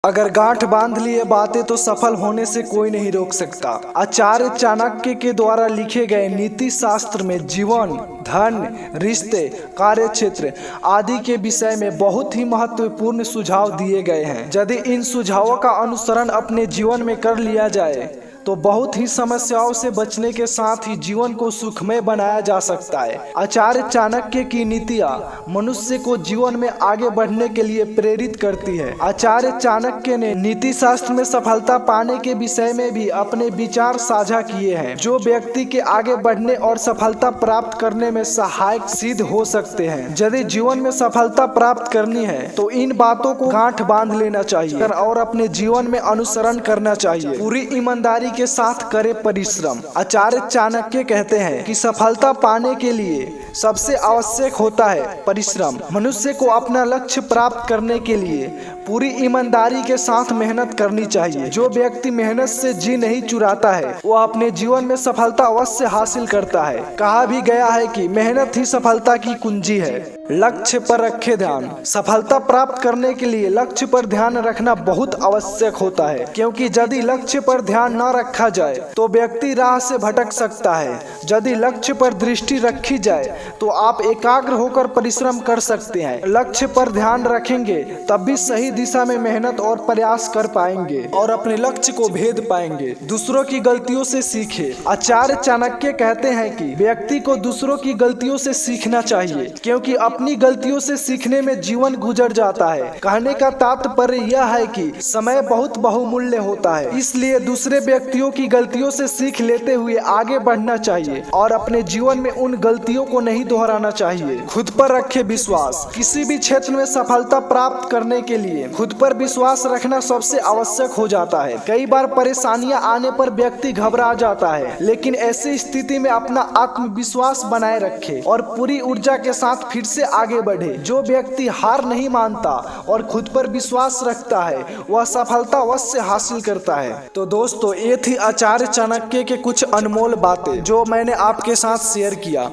अगर गांठ बांध लिए बातें तो सफल होने से कोई नहीं रोक सकता। आचार्य चाणक्य के द्वारा लिखे गए नीति शास्त्र में जीवन, धन, रिश्ते, कार्य क्षेत्र आदि के विषय में बहुत ही महत्वपूर्ण सुझाव दिए गए हैं। यदि इन सुझावों का अनुसरण अपने जीवन में कर लिया जाए तो बहुत ही समस्याओं से बचने के साथ ही जीवन को सुखमय बनाया जा सकता है। आचार्य चाणक्य की नीतियाँ मनुष्य को जीवन में आगे बढ़ने के लिए प्रेरित करती है। आचार्य चाणक्य ने नीति शास्त्र में सफलता पाने के विषय में भी अपने विचार साझा किए हैं, जो व्यक्ति के आगे बढ़ने और सफलता प्राप्त करने में सहायक सिद्ध हो सकते हैं। यदि जीवन में सफलता प्राप्त करनी है तो इन बातों को गांठ बांध लेना चाहिए और अपने जीवन में अनुसरण करना चाहिए। पूरी ईमानदारी के साथ करे परिश्रम। आचार्य चाणक्य कहते हैं कि सफलता पाने के लिए सबसे आवश्यक होता है परिश्रम। मनुष्य को अपना लक्ष्य प्राप्त करने के लिए पूरी ईमानदारी के साथ मेहनत करनी चाहिए। जो व्यक्ति मेहनत से जी नहीं चुराता है वह अपने जीवन में सफलता अवश्य हासिल करता है। कहा भी गया है कि मेहनत ही सफलता की कुंजी है। लक्ष्य पर रखे ध्यान। सफलता प्राप्त करने के लिए लक्ष्य पर ध्यान रखना बहुत आवश्यक होता है, क्योंकि यदि लक्ष्य पर ध्यान न रखा जाए तो व्यक्ति राह से भटक सकता है। यदि लक्ष्य पर दृष्टि रखी जाए तो आप एकाग्र होकर परिश्रम कर सकते हैं। लक्ष्य पर ध्यान रखेंगे तब भी सही दिशा में मेहनत और प्रयास कर पाएंगे और अपने लक्ष्य को भेद पाएंगे। दूसरों की गलतियों से सीखे। आचार्य चाणक्य कहते हैं कि व्यक्ति को दूसरों की गलतियों से सीखना चाहिए, क्योंकि अपनी गलतियों से सीखने में जीवन गुजर जाता है। कहने का तात्पर्य यह है कि समय बहुत बहुमूल्य होता है, इसलिए दूसरे व्यक्तियों की गलतियों से सीख लेते हुए आगे बढ़ना चाहिए और अपने जीवन में उन गलतियों को नहीं दोहराना चाहिए। खुद पर रखे विश्वास। किसी भी क्षेत्र में सफलता प्राप्त करने के लिए खुद पर विश्वास रखना सबसे आवश्यक हो जाता है। कई बार परेशानियां आने पर व्यक्ति घबरा जाता है, लेकिन ऐसी स्थिति में अपना आत्मविश्वास बनाए रखे और पूरी ऊर्जा के साथ फिर से आगे बढ़े। जो व्यक्ति हार नहीं मानता और खुद पर विश्वास रखता है वह सफलता अवश्य हासिल करता है। तो दोस्तों, ये थी आचार्य चाणक्य के कुछ अनमोल बातें जो मैंने आपके साथ शेयर किया।